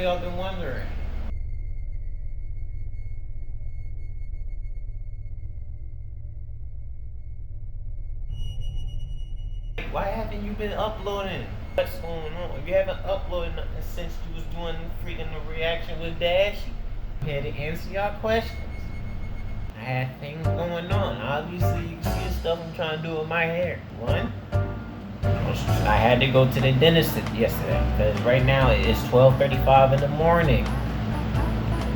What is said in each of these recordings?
we all been wondering. Why haven't you been uploading? What's going on? If you haven't uploaded nothing since you was doing freaking the reaction with Dashy, I had to answer y'all questions. I had things going on. Obviously, you can see the stuff I'm trying to do with my hair. One, I had to go to the dentist yesterday because right now it's 12:35 in the morning.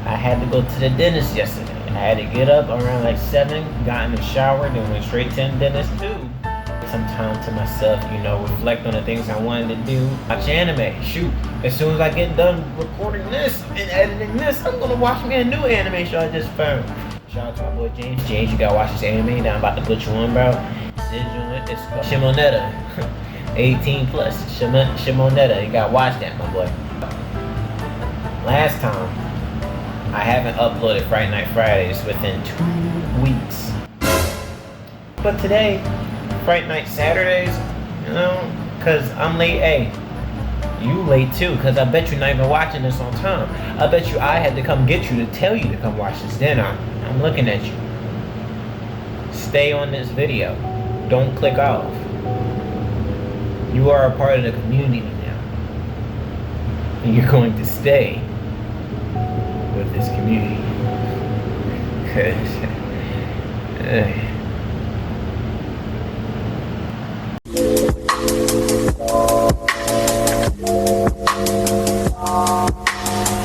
I had to go to the dentist yesterday. I had to get up around like 7, got in the shower, then went straight to the dentist too. Some time to myself, you know, reflect on the things I wanted to do. Watch anime, shoot. As soon as I get done recording this and editing this, I'm gonna watch me a new anime show I just found. Shout out to my boy James. James, you gotta watch this anime that I'm about to put you on, bro. It's called Shimonetta. 18 plus. Shimonetta. You gotta watch that, my boy. Last time, I haven't uploaded Fright Night Fridays within 2 weeks. But today, Fright Night Saturdays, you know, cause I'm late. Hey, you late too, cause I bet you're not even watching this on time. I bet you I had to come get you to tell you to come watch this. Then I'm looking at you. Stay on this video. Don't click off. You are a part of the community now, and you're going to stay with this community.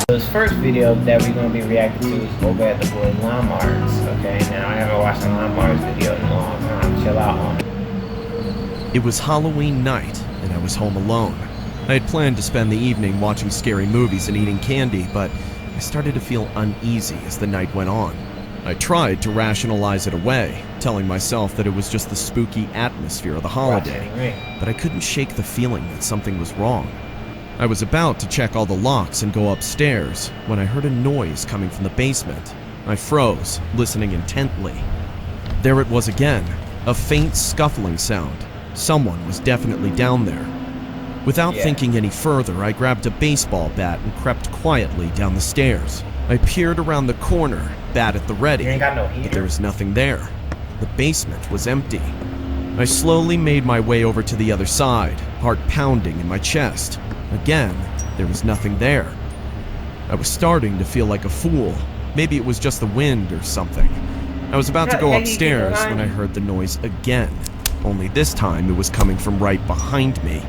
This first video that we're going to be reacting to is over at the boy Lamar's. Okay, now I haven't watched a Lamar's video in a long time. Chill out on it. It was Halloween night, and I was home alone. I had planned to spend the evening watching scary movies and eating candy, but I started to feel uneasy as the night went on. I tried to rationalize it away, telling myself that it was just the spooky atmosphere of the holiday, but I couldn't shake the feeling that something was wrong. I was about to check all the locks and go upstairs when I heard a noise coming from the basement. I froze, listening intently. There it was again, a faint scuffling sound. Someone was definitely down there. Without thinking any further, I grabbed a baseball bat and crept quietly down the stairs. I peered around the corner, bat at the ready, but there was nothing there. The basement was empty. I slowly made my way over to the other side, heart pounding in my chest. Again, there was nothing there. I was starting to feel like a fool. Maybe it was just the wind or something. I was about to go upstairs when I heard the noise again. Only this time it was coming from right behind me.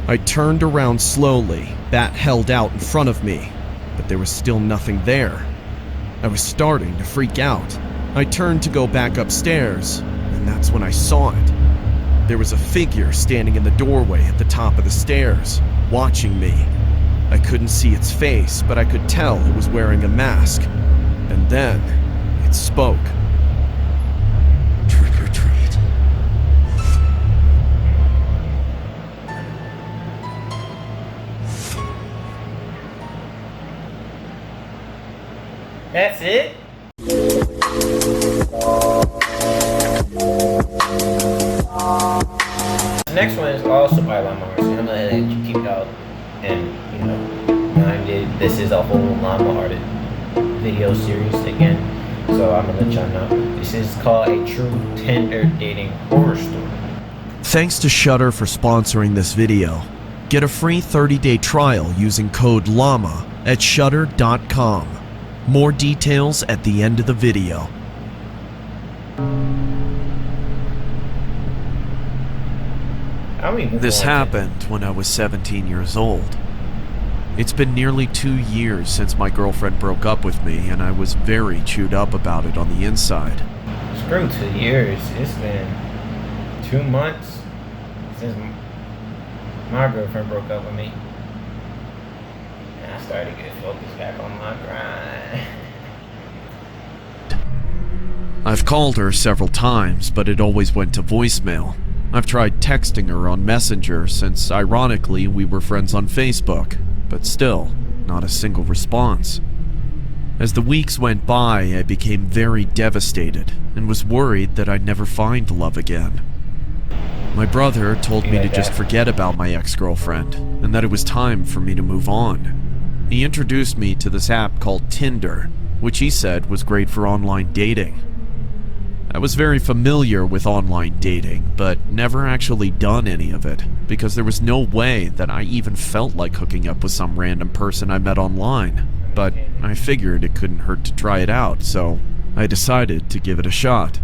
I turned around slowly, bat held out in front of me, but there was still nothing there. I was starting to freak out. I turned to go back upstairs, and that's when I saw it. There was a figure standing in the doorway at the top of the stairs, watching me. I couldn't see its face, but I could tell it was wearing a mask. And then, it spoke. Trick or treat. That's it? The next one is also by Lamar's. I'm gonna let you keep it out. And, you know, this is a whole Lamar video series again. So I'm gonna let y'all know. This is called A True Tender Dating Horror Story. Thanks to Shudder for sponsoring this video. Get a free 30-day trial using code LLAMA at shudder.com. More details at the end of the video. This happened when I was 17 years old. It's been nearly 2 years since my girlfriend broke up with me, and I was very chewed up about it on the inside. Screw 2 years. It's been 2 months since my girlfriend broke up with me. And I started to get focused back on my grind. I've called her several times, but it always went to voicemail. I've tried texting her on Messenger since, ironically, we were friends on Facebook, but still, not a single response. As the weeks went by, I became very devastated and was worried that I'd never find love again. My brother told me to just forget about my ex-girlfriend and that it was time for me to move on. He introduced me to this app called Tinder, which he said was great for online dating. I was very familiar with online dating, but never actually done any of it, because there was no way that I even felt like hooking up with some random person I met online. But I figured it couldn't hurt to try it out, so I decided to give it a shot.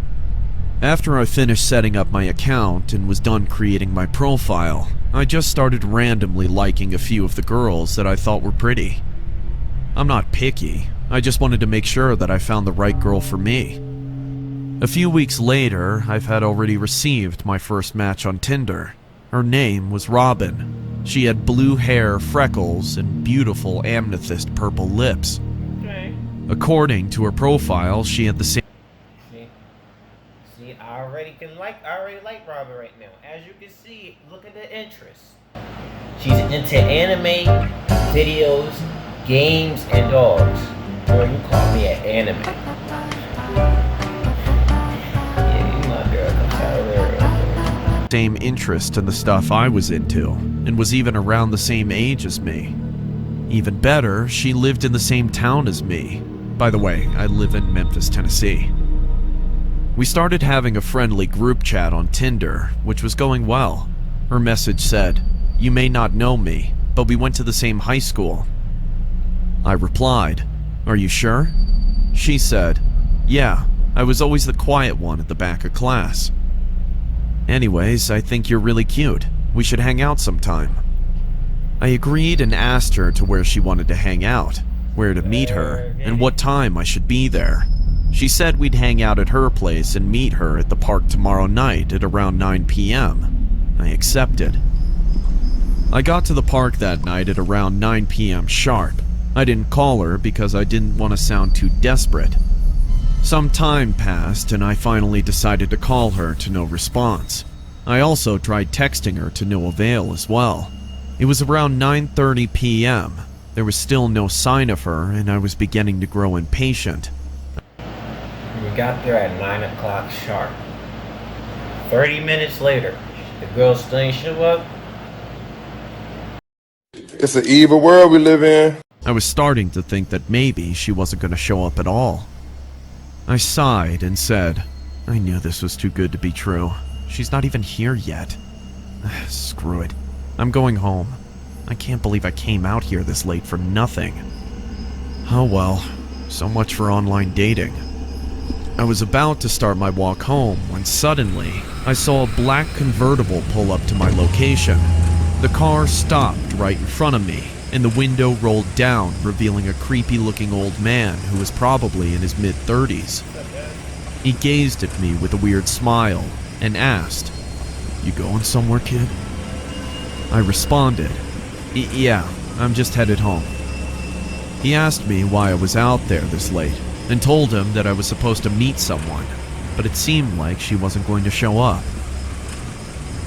After I finished setting up my account and was done creating my profile, I just started randomly liking a few of the girls that I thought were pretty. I'm not picky, I just wanted to make sure that I found the right girl for me. A few weeks later, I've had already received my first match on Tinder. Her name was Robin. She had blue hair, freckles, and beautiful amethyst purple lips. Okay. According to her profile, she had the same... See, I already like Robin right now. As you can see, look at the interest. She's into anime, videos, games, and dogs. Boy, you call me an anime. Same interest in the stuff I was into, and was even around the same age as me. Even better, she lived in the same town as me. By the way, I live in Memphis, Tennessee. We started having a friendly group chat on Tinder, which was going well. Her message said, "You may not know me, but we went to the same high school." I replied, "Are you sure?" She said, "Yeah, I was always the quiet one at the back of class. Anyways, I think you're really cute. We should hang out sometime." I agreed and asked her to where she wanted to hang out, where to meet her, and what time I should be there. She said we'd hang out at her place and meet her at the park tomorrow night at around 9 p.m. I accepted. I got to the park that night at around 9 p.m. sharp. I didn't call her because I didn't want to sound too desperate. Some time passed and I finally decided to call her to no response. I also tried texting her to no avail as well. It was around 9:30 p.m. There was still no sign of her and I was beginning to grow impatient. We got there at 9 o'clock sharp. 30 minutes later, the girl still ain't show up. It's an evil world we live in. I was starting to think that maybe she wasn't going to show up at all. I sighed and said, I knew this was too good to be true. She's not even here yet. Screw it. I'm going home. I can't believe I came out here this late for nothing. Oh well, so much for online dating. I was about to start my walk home when suddenly I saw a black convertible pull up to my location. The car stopped right in front of me, and the window rolled down, revealing a creepy-looking old man who was probably in his mid-30s. He gazed at me with a weird smile and asked, "You going somewhere, kid?" I responded, "Yeah, I'm just headed home." He asked me why I was out there this late, and told him that I was supposed to meet someone, but it seemed like she wasn't going to show up.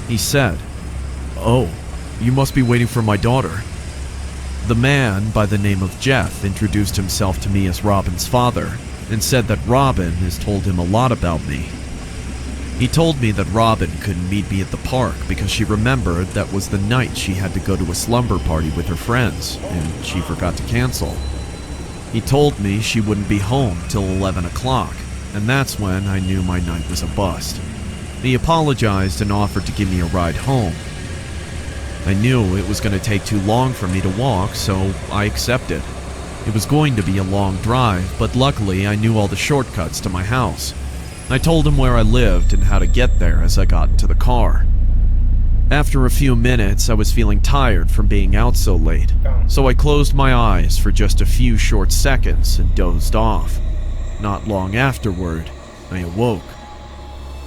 He said, "Oh, you must be waiting for my daughter." The man, by the name of Jeff, introduced himself to me as Robin's father, and said that Robin has told him a lot about me. He told me that Robin couldn't meet me at the park because she remembered that was the night she had to go to a slumber party with her friends, and she forgot to cancel. He told me she wouldn't be home till 11 o'clock, and that's when I knew my night was a bust. He apologized and offered to give me a ride home. I knew it was going to take too long for me to walk, so I accepted. It was going to be a long drive, but luckily I knew all the shortcuts to my house. I told him where I lived and how to get there as I got into the car. After a few minutes, I was feeling tired from being out so late, so I closed my eyes for just a few short seconds and dozed off. Not long afterward, I awoke.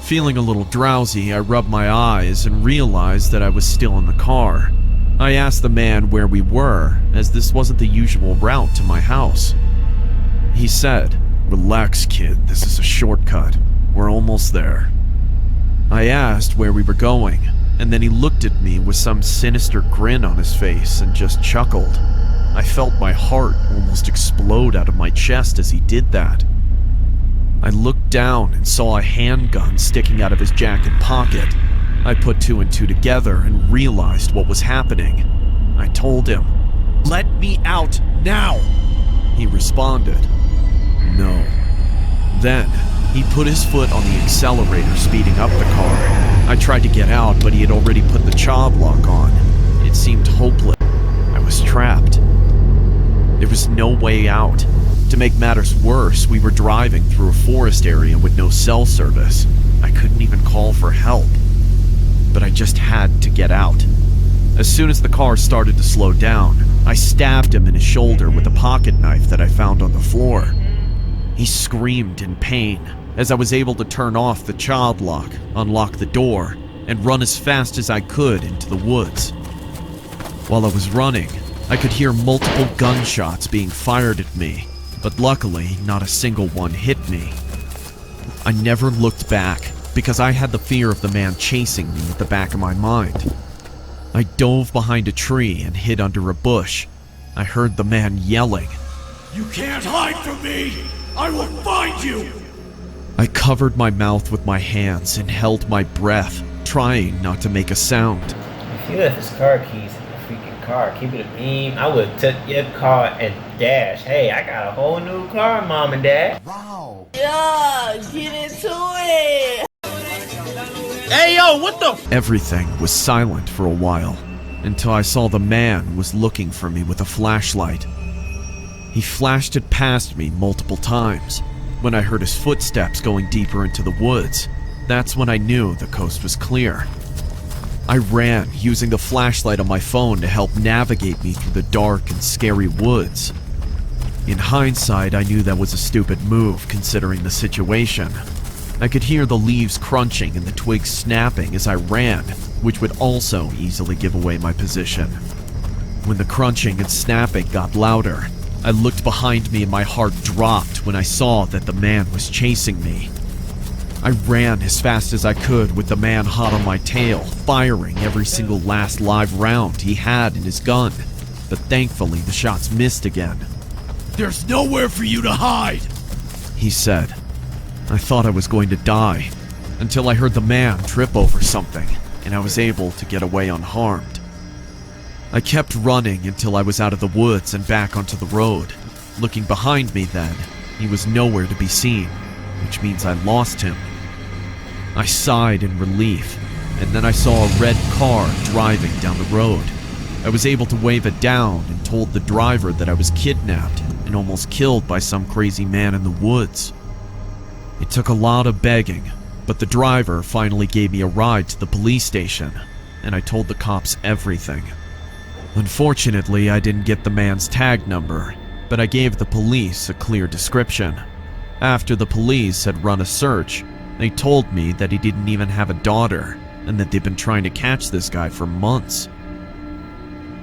Feeling a little drowsy, I rubbed my eyes and realized that I was still in the car. I asked the man where we were, as this wasn't the usual route to my house. He said, "Relax, kid, this is a shortcut. We're almost there." I asked where we were going, and then he looked at me with some sinister grin on his face and just chuckled. I felt my heart almost explode out of my chest as he did that. I looked down and saw a handgun sticking out of his jacket pocket. I put two and two together and realized what was happening. I told him, "Let me out Now! He responded, no. Then, he put his foot on the accelerator, speeding up the car. I tried to get out, but he had already put the child lock on. It seemed hopeless. I was trapped. There was no way out. To make matters worse, we were driving through a forest area with no cell service. I couldn't even call for help. But I just had to get out. As soon as the car started to slow down, I stabbed him in his shoulder with a pocket knife that I found on the floor. He screamed in pain as I was able to turn off the child lock, unlock the door, and run as fast as I could into the woods. While I was running, I could hear multiple gunshots being fired at me, but luckily not a single one hit me. I never looked back because I had the fear of the man chasing me at the back of my mind. I dove behind a tree and hid under a bush. I heard the man yelling, "You can't hide from me! I will find you!" I covered my mouth with my hands and held my breath, trying not to make a sound. If you left his car keys in the freaking car, keep it a beam, I would took your car and dash. Hey, I got a whole new car, Mom and Dad. Wow. Yeah, get into it. Hey, yo, what the? Everything was silent for a while, until I saw the man was looking for me with a flashlight. He flashed it past me multiple times. When I heard his footsteps going deeper into the woods, that's when I knew the coast was clear. I ran, using the flashlight on my phone to help navigate me through the dark and scary woods. In hindsight, I knew that was a stupid move considering the situation. I could hear the leaves crunching and the twigs snapping as I ran, which would also easily give away my position. When the crunching and snapping got louder, I looked behind me and my heart dropped when I saw that the man was chasing me. I ran as fast as I could with the man hot on my tail, firing every single last live round he had in his gun, but thankfully the shots missed again. There's nowhere for you to hide, he said. I thought I was going to die, until I heard the man trip over something, and I was able to get away unharmed. I kept running until I was out of the woods and back onto the road. Looking behind me then, he was nowhere to be seen, which means I lost him. I sighed in relief, and then I saw a red car driving down the road. I was able to wave it down and told the driver that I was kidnapped and almost killed by some crazy man in the woods. It took a lot of begging, but the driver finally gave me a ride to the police station, and I told the cops everything. Unfortunately, I didn't get the man's tag number, but I gave the police a clear description. After the police had run a search, they told me that he didn't even have a daughter, and that they've been trying to catch this guy for months.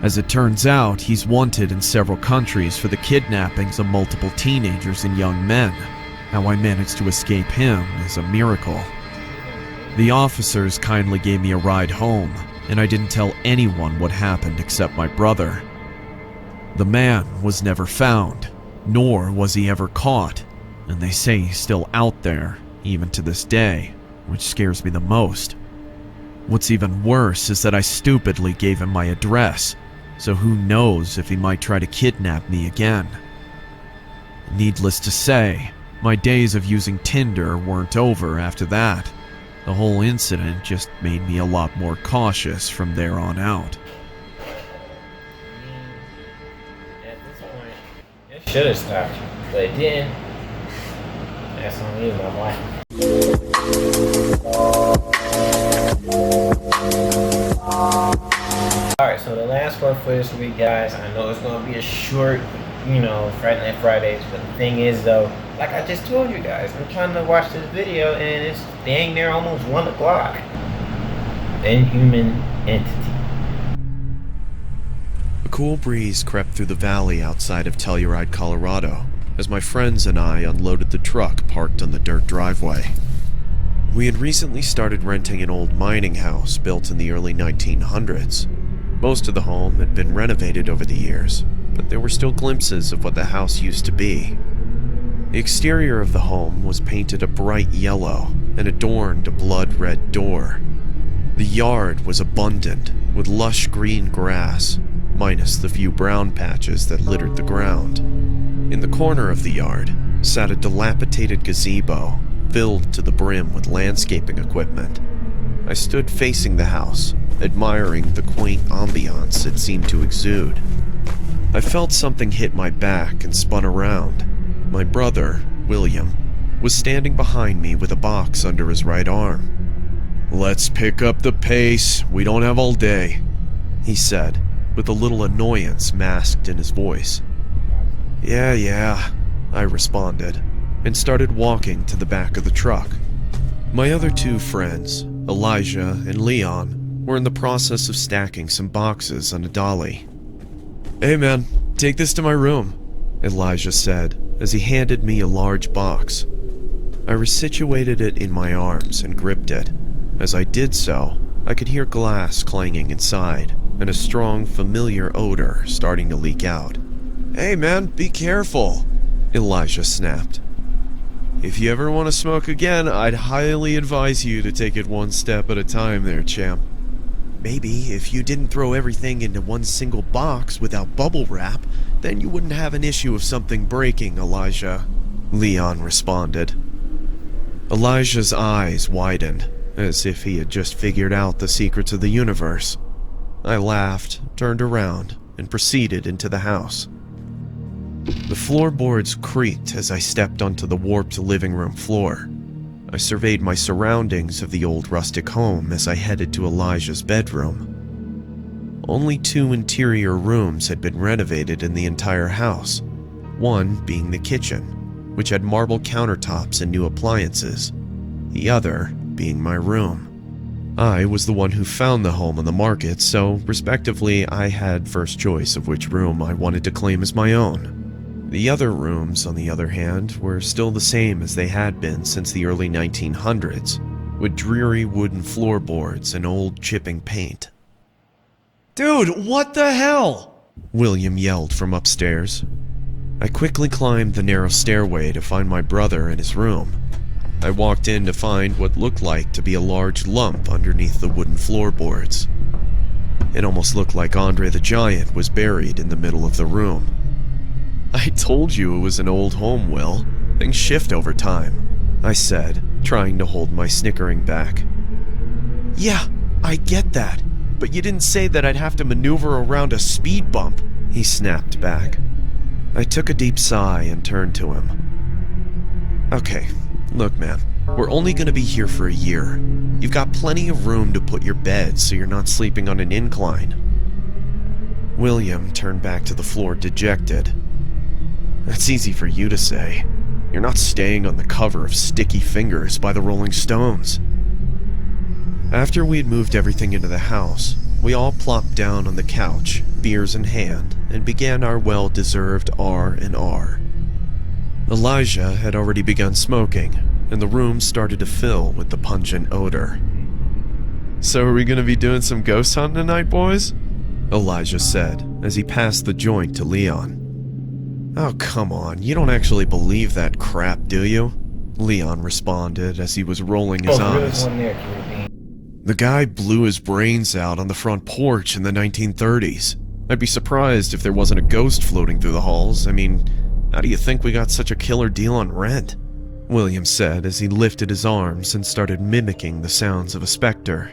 As it turns out, he's wanted in several countries for the kidnappings of multiple teenagers and young men. How I managed to escape him is a miracle. The officers kindly gave me a ride home, and I didn't tell anyone what happened except my brother. The man was never found, nor was he ever caught, and they say he's still out there, even to this day, which scares me the most. What's even worse is that I stupidly gave him my address, so who knows if he might try to kidnap me again. Needless to say, my days of using Tinder weren't over after that. The whole incident just made me a lot more cautious from there on out. At this point, it should have stopped you, but it didn't. That's on you, my boy. Alright, so the last part for this week, guys, I know it's going to be a short, Friday Night Fridays, but the thing is, though, like I just told you guys, I'm trying to watch this video, and it's dang near almost 1 o'clock. Inhuman Entity. A cool breeze crept through the valley outside of Telluride, Colorado, as my friends and I unloaded the truck parked on the dirt driveway. We had recently started renting an old mining house built in the early 1900s. Most of the home had been renovated over the years, but there were still glimpses of what the house used to be. The exterior of the home was painted a bright yellow and adorned a blood-red door. The yard was abundant, with lush green grass. minus the few brown patches that littered the ground. In the corner of the yard sat a dilapidated gazebo filled to the brim with landscaping equipment. I stood facing the house, admiring the quaint ambiance it seemed to exude. I felt something hit my back and spun around. My brother, William, was standing behind me with a box under his right arm. "Let's pick up the pace, we don't have all day," he said, with a little annoyance masked in his voice. Yeah, I responded, and started walking to the back of the truck. My other two friends, Elijah and Leon, were in the process of stacking some boxes on a dolly. "Hey man, take this to my room," Elijah said as he handed me a large box. I resituated it in my arms and gripped it. As I did so, I could hear glass clanging inside and a strong, familiar odor starting to leak out. "Hey man, be careful," Elijah snapped. "If you ever want to smoke again, I'd highly advise you to take it one step at a time there, champ." "Maybe if you didn't throw everything into one single box without bubble wrap, then you wouldn't have an issue of something breaking, Elijah," Leon responded. Elijah's eyes widened, as if he had just figured out the secrets of the universe. I laughed, turned around, and proceeded into the house. The floorboards creaked as I stepped onto the warped living room floor. I surveyed my surroundings of the old rustic home as I headed to Elijah's bedroom. Only 2 interior rooms had been renovated in the entire house, one being the kitchen, which had marble countertops and new appliances, the other being my room. I was the one who found the home on the market, so respectively I had first choice of which room I wanted to claim as my own. The other rooms, on the other hand, were still the same as they had been since the early 1900s, with dreary wooden floorboards and old chipping paint. "Dude, what the hell?" William yelled from upstairs. I quickly climbed the narrow stairway to find my brother in his room. I walked in to find what looked like to be a large lump underneath the wooden floorboards. It almost looked like Andre the Giant was buried in the middle of the room. "I told you it was an old home, Will. Things shift over time," I said, trying to hold my snickering back. "Yeah, I get that, but you didn't say that I'd have to maneuver around a speed bump," he snapped back. I took a deep sigh and turned to him. "Okay, look man, we're only gonna be here for a year. You've got plenty of room to put your bed so you're not sleeping on an incline." William turned back to the floor dejected. "That's easy for you to say. You're not staying on the cover of Sticky Fingers by the Rolling Stones." After we'd moved everything into the house, we all plopped down on the couch, beers in hand, and began our well-deserved R&R. Elijah had already begun smoking, and the room started to fill with the pungent odor. "So are we gonna be doing some ghost hunting tonight, boys?" Elijah said, as he passed the joint to Leon. "Oh, come on, you don't actually believe that crap, do you?" Leon responded as he was rolling his eyes. "The guy blew his brains out on the front porch in the 1930s. I'd be surprised if there wasn't a ghost floating through the halls. I mean, how do you think we got such a killer deal on rent?" William said as he lifted his arms and started mimicking the sounds of a specter.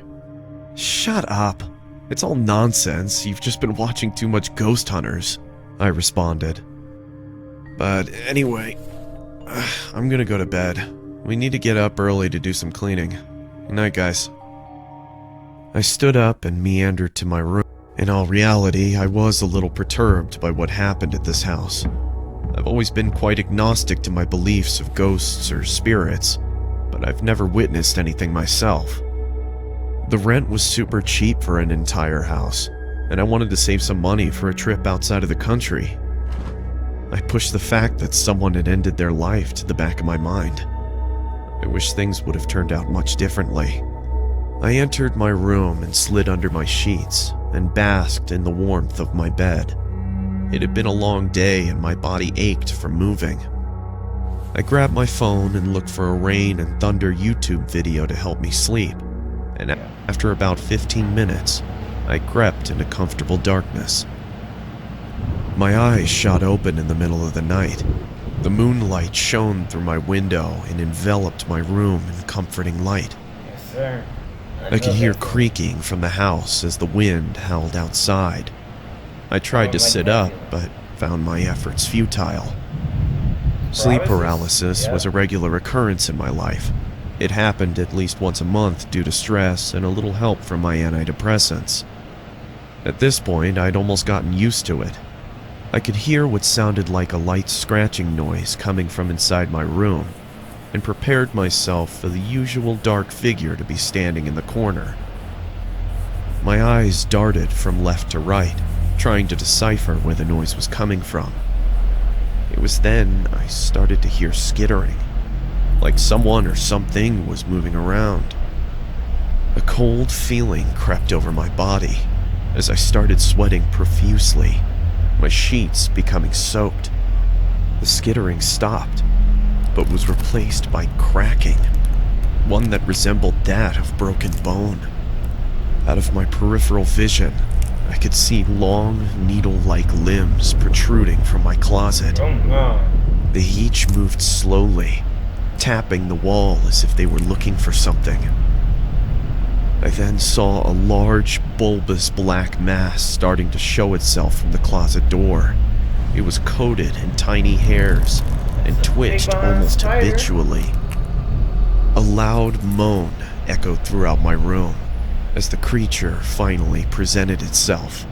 "Shut up. It's all nonsense. You've just been watching too much Ghost Hunters," I responded. "But anyway, I'm gonna go to bed. We need to get up early to do some cleaning. Good night, guys." I stood up and meandered to my room. In all reality, I was a little perturbed by what happened at this house. I've always been quite agnostic to my beliefs of ghosts or spirits, but I've never witnessed anything myself. The rent was super cheap for an entire house, and I wanted to save some money for a trip outside of the country. I pushed the fact that someone had ended their life to the back of my mind. I wish things would have turned out much differently. I entered my room and slid under my sheets and basked in the warmth of my bed. It had been a long day and my body ached from moving. I grabbed my phone and looked for a rain and thunder YouTube video to help me sleep, and after about 15 minutes, I crept into comfortable darkness. My eyes shot open in the middle of the night. The moonlight shone through my window and enveloped my room in comforting light. Yes, sir. I could hear creaking from the house as the wind howled outside. I tried to sit up, but found my efforts futile. Sleep paralysis was a regular occurrence in my life. It happened at least once a month due to stress and a little help from my antidepressants. At this point, I'd almost gotten used to it. I could hear what sounded like a light scratching noise coming from inside my room, and prepared myself for the usual dark figure to be standing in the corner. My eyes darted from left to right, trying to decipher where the noise was coming from. It was then I started to hear skittering, like someone or something was moving around. A cold feeling crept over my body as I started sweating profusely, my sheets becoming soaked. The skittering stopped, but was replaced by cracking, one that resembled that of broken bone. Out of my peripheral vision, I could see long, needle-like limbs protruding from my closet. Oh no. They each moved slowly, tapping the wall as if they were looking for something. I then saw a large, bulbous black mass starting to show itself from the closet door. It was coated in tiny hairs and twitched almost habitually. A loud moan echoed throughout my room as the creature finally presented itself.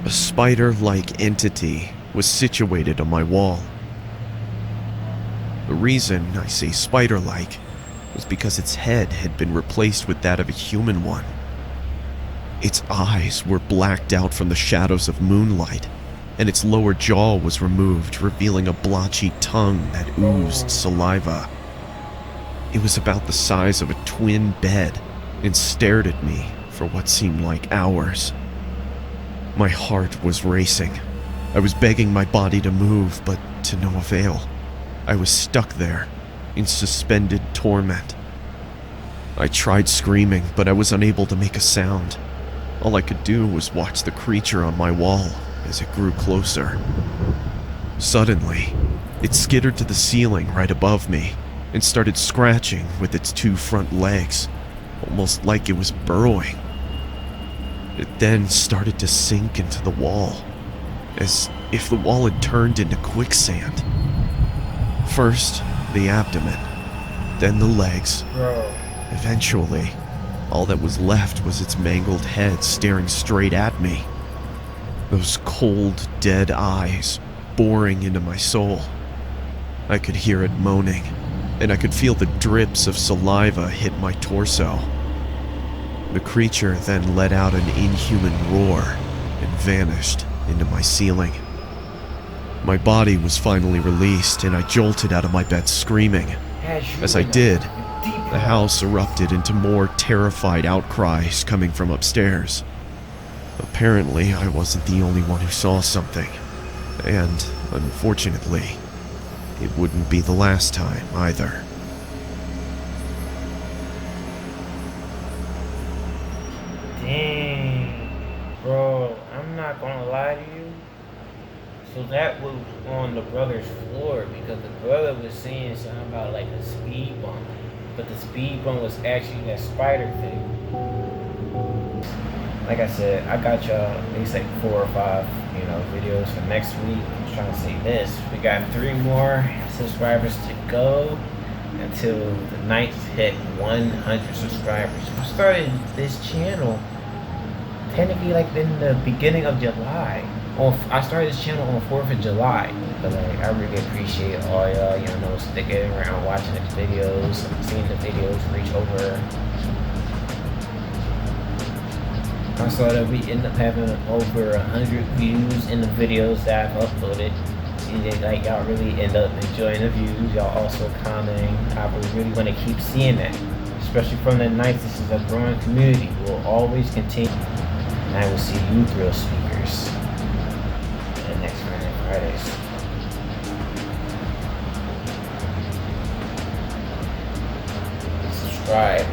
A spider-like entity was situated on my wall. The reason I say spider-like was because its head had been replaced with that of a human one. Its eyes were blacked out from the shadows of moonlight, and its lower jaw was removed, revealing a blotchy tongue that oozed saliva. It was about the size of a twin bed and stared at me for what seemed like hours. My heart was racing. I was begging my body to move, but to no avail. I was stuck there, in suspended torment. I tried screaming, but I was unable to make a sound. All I could do was watch the creature on my wall as it grew closer. Suddenly, it skittered to the ceiling right above me and started scratching with its two front legs, almost like it was burrowing. It then started to sink into the wall, as if the wall had turned into quicksand. First, the abdomen, then the legs. Bro. Eventually, all that was left was its mangled head staring straight at me. Those cold, dead eyes boring into my soul. I could hear it moaning, and I could feel the drips of saliva hit my torso. The creature then let out an inhuman roar and vanished into my ceiling. My body was finally released, and I jolted out of my bed screaming. As I did, the house erupted into more terrified outcries coming from upstairs. Apparently, I wasn't the only one who saw something, and unfortunately, it wouldn't be the last time either. Dang. Bro, I'm not gonna lie to you. So that was on the brother's floor because the brother was saying something about like a speed bump. But the speed bump was actually that spider thing. Like I said, I got y'all at least like 4 or 5, videos for next week. I'm trying to say this. We got 3 more subscribers to go until the Knights hit 100 subscribers. I started this channel technically like in the beginning of July. I started this channel on 4th of July, but like I really appreciate all y'all, sticking around watching these videos, seeing the videos reach over. I saw that we end up having over 100 views in the videos that I've uploaded. See that like y'all really end up enjoying the views. Y'all also commenting. I would really want to keep seeing that, especially from the Knights. This is a growing community. We'll always continue, and I will see you thrill speakers next Fridays. Subscribe,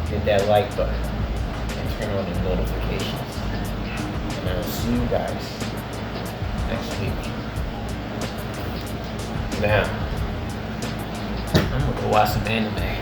hit that like button, and turn on the notifications. And I will see you guys week. Now, I'm gonna go watch some anime.